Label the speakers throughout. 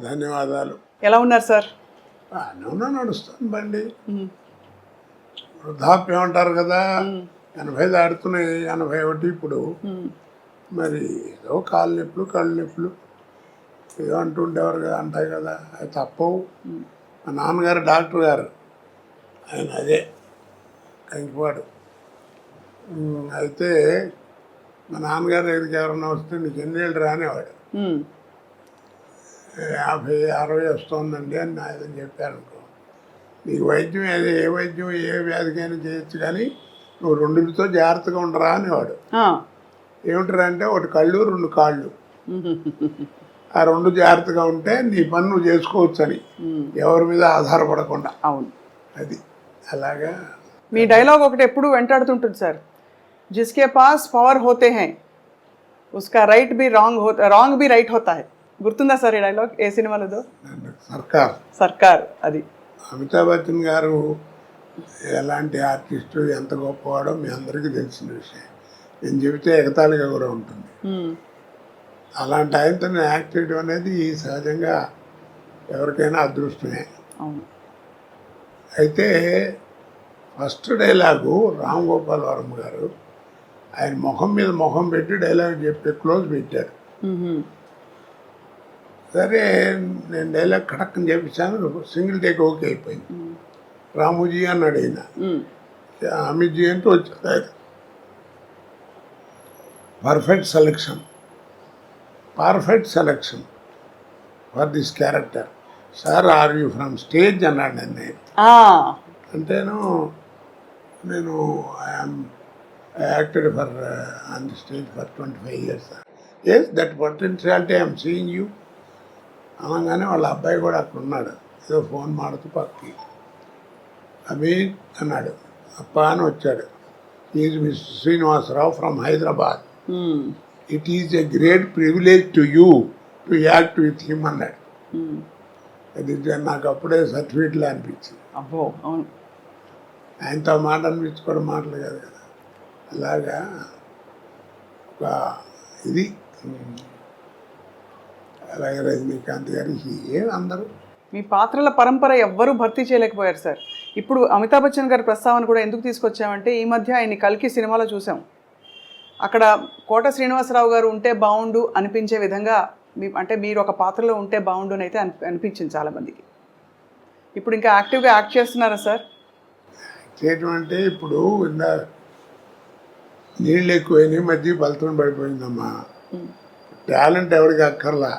Speaker 1: ధన్యవాదాలు.
Speaker 2: ఎలా ఉన్నారు సార్?
Speaker 1: బాగానే నడుస్తుంది బండి. వృద్ధాప్యం అంటారు కదా, 80 దాటుతున్నాయి, 81 ఇప్పుడు. మరి ఏదో కాళ్ళు నొప్పులు కళ్ళు నొప్పులు ఏదో అంటుండేవారు కదా, అంటాయి కదా, అది తప్పవు. మా నాన్నగారు డాక్టర్ గారు, ఆయన అదే కంకిపాడు. అయితే మా నాన్నగారు దగ్గరికి ఎవరన్నా వస్తే నీకు ఎన్నేళ్ళు రానేవాడు. 50, 60 వస్తుందండి అని నాయని చెప్పారు అనుకో, నీకు వైద్యం ఏ వైద్యం ఏ వ్యాధికైనా చేయొచ్చు, కానీ నువ్వు రెండుతో జాగ్రత్తగా ఉండరా అనేవాడు. ఏమిటరా అంటే ఒకటి కళ్ళు, 2 కాళ్ళు, ఆ 2 జాగ్రత్తగా ఉంటే నీ పని నువ్వు చేసుకోవచ్చు అని, ఎవరి మీద ఆధారపడకుండా.
Speaker 2: అవును,
Speaker 1: అది అలాగా.
Speaker 2: మీ డైలాగ్ ఒకటి ఎప్పుడు వెంటాడుతుంటుంది సార్, జిస్కే పాస్ పవర్ హోతే హై ఉస్కా రైట్ బి రాంగ్ బి రైట్ హోతా హై. గుర్తుందా సార్ ఈ డైలాగ్? ఏ సినిమాలో? సర్కార్. అది
Speaker 1: అమితాబ్ బచ్చన్ గారు ఎలాంటి ఆర్టిస్టు, ఎంత గొప్పవాడో మీ అందరికీ తెలిసిన విషయం. నేను చెబితే ఎగతాళిగా కూడా ఉంటుంది. అలాంటి ఆయనతో యాక్ట్ చేయడం అనేది సహజంగా ఎవరికైనా అదృష్టమే. అయితే ఫస్ట్ డైలాగు రామ్ గోపాల్ వర్మ గారు ఆయన ముఖం మీద ముఖం పెట్టి డైలాగ్ చెప్పి క్లోజ్ పెట్టారు. సరే నేను డైలాగ్ కడక్కని చేపించాను, సింగిల్ టేక్ ఓకే అయిపోయింది. రాముజీ అన్నాడు ఆయన, అమిత్జీ అంటూ వచ్చాడు ఆయన. Perfect selection for this character sir, are you from stage అన్నాడు నన్ను. అంటేను నేను acted for on the stage for 25 years sir. Yes, that potentiality I'm seeing you అనగానే వాళ్ళ అబ్బాయి కూడా అక్కడ ఉన్నాడు, ఏదో ఫోన్ మాడుతూ పక్కకి. అమీన్ అన్నాడు, అప్ప అని వచ్చాడు. Is mister Srinivasarao from Hyderabad. It is a great privilege to you to act with him అన్నాడు. అది నాకు అప్పుడే సర్టిఫికెట్లు అనిపించింది.
Speaker 2: అబ్బో, అవును,
Speaker 1: ఆయనతో మాట అనిపించుకోవడం మాటలు కాదు కదా. అలాగా ఒక ఇది. అలాగే రజనీకాంత్ గారు, అందరూ
Speaker 2: మీ పాత్రల పరంపర ఎవ్వరూ భర్తీ చేయలేకపోయారు సార్. ఇప్పుడు అమితాబ్ బచ్చన్ గారి ప్రస్తావన కూడా ఎందుకు తీసుకొచ్చామంటే, ఈ మధ్య ఆయన కల్కి సినిమాలో చూసాం. అక్కడ కోట శ్రీనివాసరావు గారు ఉంటే బాగుండు అనిపించే విధంగా అంటే మీరు ఒక పాత్రలో ఉంటే బాగుండు అని అయితే అనిపించింది చాలామందికి. ఇప్పుడు ఇంకా యాక్టివ్గా యాక్ట్ చేస్తున్నారా సార్?
Speaker 1: చేయటం అంటే ఇప్పుడు నీళ్ళు ఎక్కువైనాయి, మధ్య బలతం పడిపోయిందమ్మా. టాలెంట్ ఎవరికి అక్కర్లా.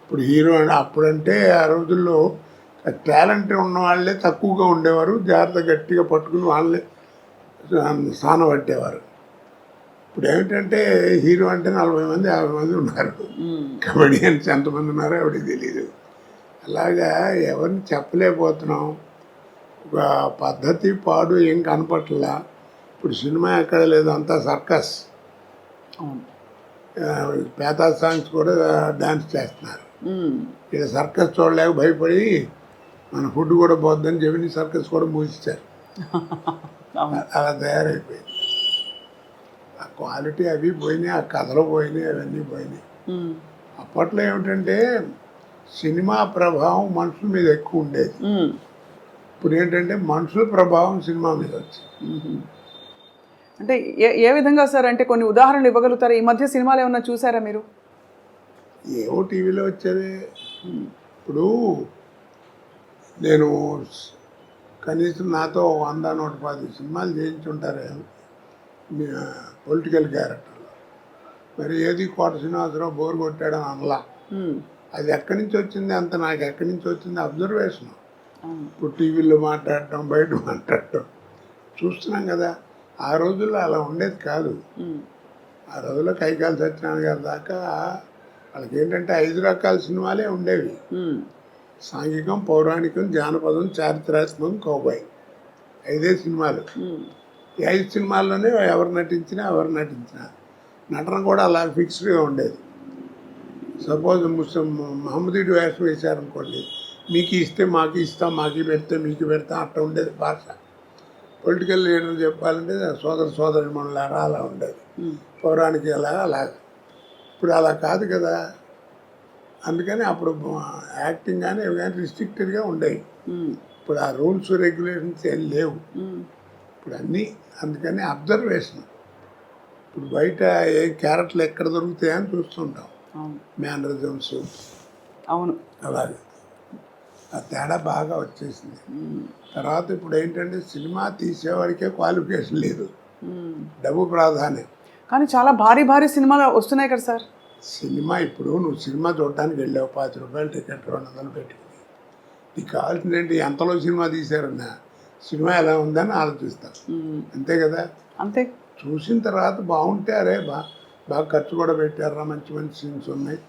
Speaker 1: ఇప్పుడు హీరో అప్పుడంటే ఆ రోజుల్లో టాలెంట్ ఉన్న వాళ్ళే తక్కువగా ఉండేవారు, జాగ్రత్త గట్టిగా పట్టుకుని వాళ్ళే స్థానం పట్టేవారు. ఇప్పుడు ఏమిటంటే హీరో అంటే 40 మంది 50 మంది ఉన్నారు, కమెడియన్స్ ఎంతమంది ఉన్నారో ఎవరికి తెలియదు. అలాగా ఎవరిని చెప్పలేకపోతున్నాం. ఒక పద్ధతి పాడు ఏం కనపట్లా. ఇప్పుడు సినిమా ఎక్కడ లేదు, అంతా సర్కస్. పేతా సాంగ్స్ కూడా డాన్స్ చేస్తున్నారు. ఇక్కడ సర్కస్ చూడలేక భయపడి మన ఫుడ్ కూడా పోద్దని చెప్పి సర్కస్ కూడా మూసిస్తారు. అలా తయారైపోయింది. ఆ క్వాలిటీ అవి పోయినాయి, ఆ కథలు పోయినాయి, అవన్నీ పోయినాయి. అప్పట్లో ఏమిటంటే సినిమా ప్రభావం మనుషుల మీద ఎక్కువ ఉండేది. ఇప్పుడు ఏంటంటే మనుషుల ప్రభావం సినిమా మీద వచ్చింది.
Speaker 2: అంటే ఏ విధంగా సార్? అంటే కొన్ని ఉదాహరణలు ఇవ్వగలుగుతారా? ఈ మధ్య సినిమాలు ఏమన్నా చూసారా మీరు?
Speaker 1: ఏవో టీవీలో వచ్చేవి. ఇప్పుడు నేను కనీసం నాతో 100, 110 సినిమాలు చేయించుంటారు పొలిటికల్ క్యారెక్టర్లో. మరి ఏది కోట శ్రీనివాసరావు బోర్ కొట్టాడని అనలా. అది ఎక్కడి నుంచి వచ్చింది అంత, నాకు ఎక్కడి నుంచి వచ్చింది అబ్జర్వేషన్. ఇప్పుడు టీవీలో మాట్లాడటం, బయట మాట్లాడటం చూస్తున్నాం కదా. ఆ రోజుల్లో అలా ఉండేది కాదు. ఆ రోజుల్లో కైకాల సత్యనారాయణ గారి దాకా వాళ్ళకి ఏంటంటే 5 రకాల సినిమాలే ఉండేవి. సాంఘికం, పౌరాణికం, జానపదం, చారిత్రాత్మకం, కౌబాయ్. 5 సినిమాలు. ఈ 5 సినిమాల్లోనే ఎవరు నటించినా నటన కూడా అలా ఫిక్స్డ్గా ఉండేది. సపోజ్ మహమ్మదీడు వేషం వేశారనుకోండి, మీకు ఇస్తే మాకు ఇస్తాం, మాకు పెడితే మీకు పెడతాం, అట్లా ఉండేది భాష. పొలిటికల్ లీడర్ చెప్పాలంటే సోదరి మనలారా అలా ఉండేది. పౌరాణిక అలాగా. ఇప్పుడు అలా కాదు కదా. అందుకని అప్పుడు యాక్టింగ్ కానీ ఇవి కానీ రిస్ట్రిక్టెడ్గా ఉండేవి. ఇప్పుడు ఆ రూల్స్ రెగ్యులేషన్స్ ఏం లేవు ఇప్పుడు అన్నీ. అందుకని అబ్జర్వేషన్. ఇప్పుడు బయట ఏ క్యారెక్టర్లు ఎక్కడ దొరుకుతాయని చూస్తుంటాం, మేనరిజమ్స్.
Speaker 2: అవును,
Speaker 1: అలాగే ఆ తేడా బాగా వచ్చేసింది. తర్వాత ఇప్పుడు ఏంటంటే సినిమా తీసేవాడికే క్వాలిఫికేషన్ లేదు, డబ్బు ప్రాధాన్యం.
Speaker 2: కానీ చాలా భారీ భారీ సినిమాలు వస్తున్నాయి కదా సార్.
Speaker 1: సినిమా ఇప్పుడు నువ్వు సినిమా చూడటానికి వెళ్ళావు, 10 రూపాయలు టికెట్ 200 పెట్టుకుని, నీకు కావాల్సింది ఏంటి? ఎంతలో సినిమా తీశారన్నా సినిమా ఎలా ఉందని ఆలోచిస్తాను, అంతే కదా.
Speaker 2: అంతే.
Speaker 1: చూసిన తర్వాత బాగుంటే అరే బాగా ఖర్చు కూడా పెట్టారా, మంచి మంచి సీన్స్ ఉన్నాయి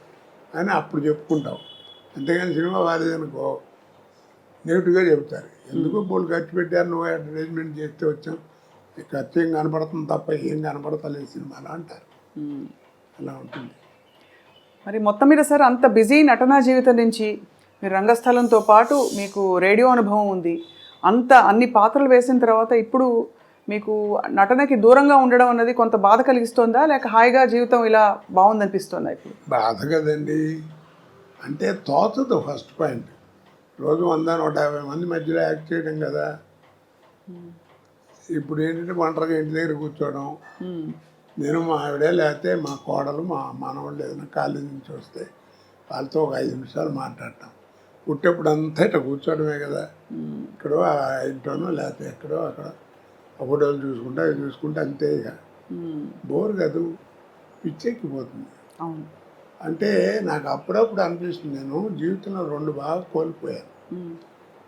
Speaker 1: అని అప్పుడు చెప్పుకుంటావు. అంతేగాని సినిమా బాగాలేదనుకో నెగిటివ్గా చెబుతారు. ఎందుకు బోళ్ళు ఖర్చు పెట్టారు, నువ్వు అడ్వర్టైజ్మెంట్ చేస్తే వచ్చాం, ఖర్చు ఏం కనపడుతుంది తప్ప ఏం కనపడతలేదు సినిమాలో అంటారు. అలా ఉంటుంది.
Speaker 2: మరి మొత్తం మీద సార్ అంత బిజీ నటనా జీవితం నుంచి మీరు రంగస్థలంతో పాటు మీకు రేడియో అనుభవం ఉంది, అన్ని పాత్రలు వేసిన తర్వాత ఇప్పుడు మీకు నటనకి దూరంగా ఉండడం అన్నది కొంత బాధ కలిగిస్తుందా, లేక హాయిగా జీవితం ఇలా బాగుందనిపిస్తుందా? ఇప్పుడు
Speaker 1: బాధ కదండి, అంటే తోచదు. ఫస్ట్ పాయింట్, రోజు 100-150 మంది మధ్యలో యాక్ట్ చేయడం కదా. ఇప్పుడు ఏంటంటే ఒంటరిగా ఇంటి దగ్గర కూర్చోవడం, నేను మా ఆవిడే లేకపోతే మా కోడలు మా మనవాళ్ళు ఏదైనా కాలేజీ నుంచి వస్తే వాళ్ళతో ఒక 5 నిమిషాలు మాట్లాడటం. పుట్టేప్పుడు అంతా ఇట్లా కూర్చోవడమే కదా. ఇక్కడో ఆ ఇంట్లోనో లేకపోతే ఎక్కడో అక్కడ ఫోటోలు చూసుకుంటే అవి చూసుకుంటే అంతే. ఇక బోర్ కాదు, పిచ్చెక్కిపోతుంది. అంటే నాకు అప్పుడప్పుడు అనిపిస్తుంది, నేను జీవితంలో 2 బాగా కోల్పోయాను.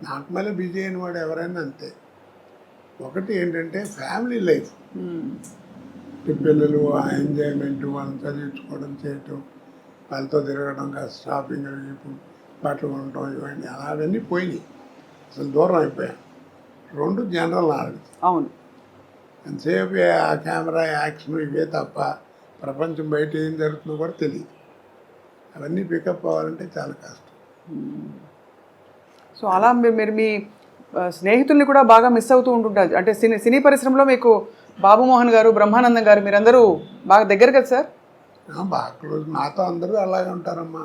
Speaker 1: నాకు మళ్ళీ బిజీ అయిన వాడు ఎవరైనా అంతే. ఒకటి ఏంటంటే ఫ్యామిలీ లైఫ్, పిల్లలు ఆ ఎంజాయ్మెంట్, వాళ్ళని చదివించుకోవడం చేయటం, వాళ్ళతో తిరగడం, కాస్త షాపింగ్ బట్టలు కొనటం, ఇవన్నీ అలాగన్నీ పోయినాయి, అసలు దూరం అయిపోయాను. 2 జనరల్ నాలెడ్జ్.
Speaker 2: అవును,
Speaker 1: ఎంతసేపు ఆ కెమెరా యాక్షన్ ఇవే తప్ప ప్రపంచం బయట ఏం జరుగుతుందో కూడా తెలియదు. అవన్నీ పికప్ అవ్వాలంటే చాలా కష్టం.
Speaker 2: సో అలా మీరు మీ స్నేహితుల్ని కూడా బాగా మిస్ అవుతూ ఉంటుంటారు. అంటే సినీ పరిశ్రమలో మీకు బాబుమోహన్ గారు, బ్రహ్మానందం గారు మీరందరూ బాగా దగ్గర కదా సార్?
Speaker 1: బాగా క్లోజ్. నాతో అందరూ అలాగే ఉంటారమ్మా.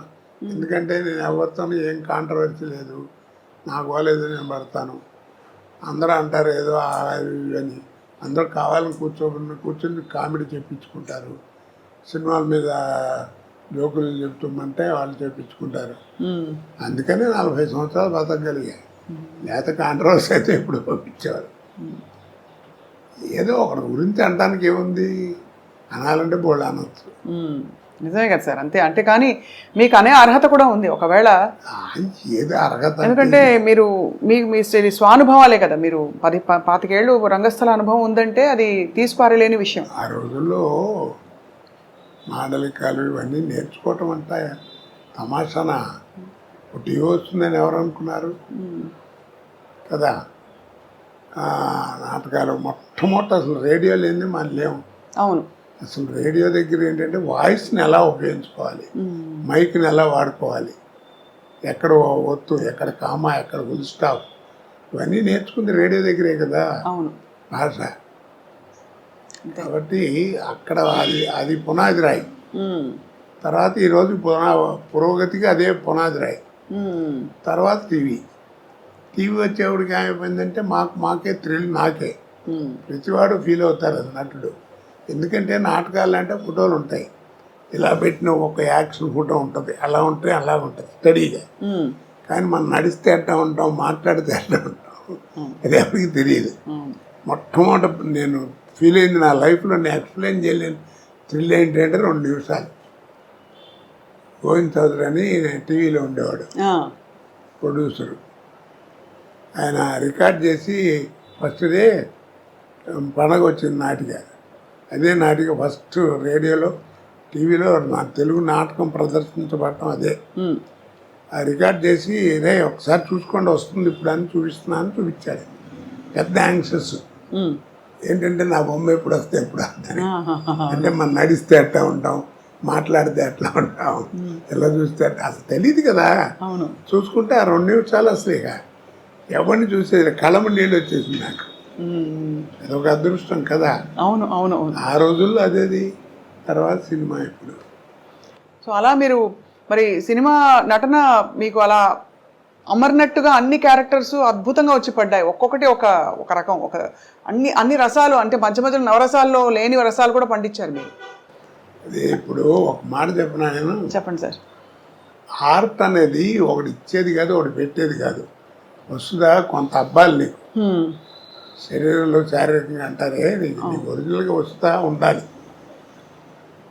Speaker 1: ఎందుకంటే నేను ఎవరితోనూ ఏం కాంట్రవర్సీ లేదు, నాకు వాళ్ళేదో నేను పడతాను. అందరూ అంటారు ఏదో అని, అందరూ కావాలని కూర్చొని కామెడీ చెప్పించుకుంటారు. సినిమాల మీద జోకులు చెప్తామంటే వాళ్ళు చెప్పించుకుంటారు. అందుకనే 40 సంవత్సరాలు బతకగలిగాయి. లేకపోతే కాంట్రవర్సీ అయితే ఎప్పుడు పంపించేవారు. ఏదో ఒకటి గురించి అనడానికి ఏముంది, అనాలంటే బోళ్ళు అనొచ్చు.
Speaker 2: నిజమే కదా సార్, అంతే. అంటే కానీ మీకు అనే అర్హత కూడా ఉంది ఒకవేళ.
Speaker 1: ఏదో అర్హత,
Speaker 2: ఎందుకంటే మీరు మీ స్వానుభవాలే కదా. మీరు 25 ఏళ్ళు రంగస్థల అనుభవం ఉందంటే అది తీసిపారలేని విషయం.
Speaker 1: ఆ రోజుల్లో మాండలికాలు ఇవన్నీ నేర్చుకోవటం అంటే తమాషానా. టీవీ వస్తుందని ఎవరు అనుకున్నారు కదా. నాటకాలు మొట్టమొదట అసలు రేడియో లేని మనం లేవు.
Speaker 2: అవును,
Speaker 1: అసలు రేడియో దగ్గర ఏంటంటే వాయిస్ని ఎలా ఉపయోగించుకోవాలి, మైక్ని ఎలా వాడుకోవాలి, ఎక్కడ ఒత్తు, ఎక్కడ కామా, ఎక్కడ ఫుల్ స్టాప్, ఇవన్నీ నేర్చుకుంది రేడియో దగ్గరే కదా.
Speaker 2: అవును,
Speaker 1: భాష. కాబట్టి అక్కడ అది పునాది రాయి. తర్వాత ఈరోజు పురోగతికి అదే పునాది రాయి. తర్వాత టీవీ వచ్చేవాడికి ఏమైపోయిందంటే మాకే థ్రిల్, నాకే. ప్రతివాడు ఫీల్ అవుతారు అది నటుడు. ఎందుకంటే నాటకాలు అంటే ఫోటోలు ఉంటాయి, ఇలా పెట్టిన ఒక యాక్షన్ ఫోటో ఉంటుంది, అలా ఉంటే అలా ఉంటుంది స్టడీగా. కానీ మనం నడిస్తే ఎట్లా ఉంటాం, మాట్లాడితే ఎట్లా ఉంటాం, అది ఎవరికి తెలియదు. మొట్టమొదట నేను ఫీల్ అయింది నా లైఫ్లో, నేను ఎక్స్ప్లెయిన్ చేయలేను థ్రిల్ ఏంటంటే 2 నిమిషాలు. గోవింద్ చౌదరి అని టీవీలో ఉండేవాడు, ప్రొడ్యూసరు. ఆయన రికార్డ్ చేసి ఫస్ట్ డే పండగ వచ్చింది నాటిక. అదే నాటిక ఫస్ట్ రేడియోలో టీవీలో నా తెలుగు నాటకం ప్రదర్శించబడటం అదే. ఆ రికార్డ్ చేసి రే ఒకసారి చూసుకోండి వస్తుంది ఇప్పుడు అని చూపిస్తున్నాను చూపించాడు. పెద్ద యాంగ్షస్ ఏంటంటే నా బొమ్మ ఎప్పుడు వస్తే ఎప్పుడు వస్తాను. అంటే మనం నడిస్తే ఎట్లా ఉంటాం, మాట్లాడితే ఎట్లా ఉంటాం, ఎలా చూస్తే అసలు తెలియదు కదా. చూసుకుంటే ఆ 2 నిమిషాలు అసలు ఇక ఎవరిని చూసేది కళ్ళము నీళ్ళు వచ్చేసింది నాకు. అదొక అదృష్టం కదా.
Speaker 2: అవును అవును అవును.
Speaker 1: ఆ రోజుల్లో అదేది. తర్వాత సినిమా ఇప్పుడు.
Speaker 2: సో అలా మీరు మరి సినిమా నటన మీకు అలా అమర్నట్టుగా అన్ని క్యారెక్టర్స్ అద్భుతంగా వచ్చి పడ్డాయి, ఒక్కొక్కటి ఒక ఒక రకం, ఒక అన్ని రసాలు, అంటే మధ్య మధ్యలో నవరసాల్లో లేని రసాలు కూడా పండించారు మీరు.
Speaker 1: అది ఇప్పుడు ఒక మాట చెప్పినా నేను,
Speaker 2: చెప్పండి సార్.
Speaker 1: ఆర్ట్ అనేది ఒకటి ఇచ్చేది కాదు, ఒకటి పెట్టేది కాదు. వస్తుందా కొంత అబ్బాయిలు నీకు శరీరంలో శారీరకంగా అంటారే, నీకు ఒరిజినల్గా వస్తూ ఉండాలి.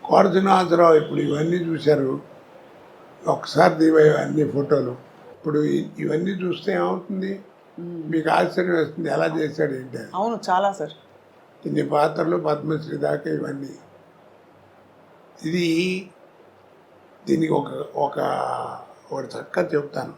Speaker 1: కోట శ్రీనివాసరావు ఇప్పుడు ఇవన్నీ చూశారు, ఒకసారి దివయ్య అన్ని ఫోటోలు. ఇప్పుడు ఇవన్నీ చూస్తే ఏమవుతుంది, మీకు ఆశ్చర్యం వేస్తుంది ఎలా చేశాడు ఏంటి అని.
Speaker 2: అవును, చాలా సార్.
Speaker 1: ఇన్ని పాత్రలు, పద్మశ్రీ దాకా ఇవన్నీ. దీనికి ఒకటి చక్కగా చెప్తాను.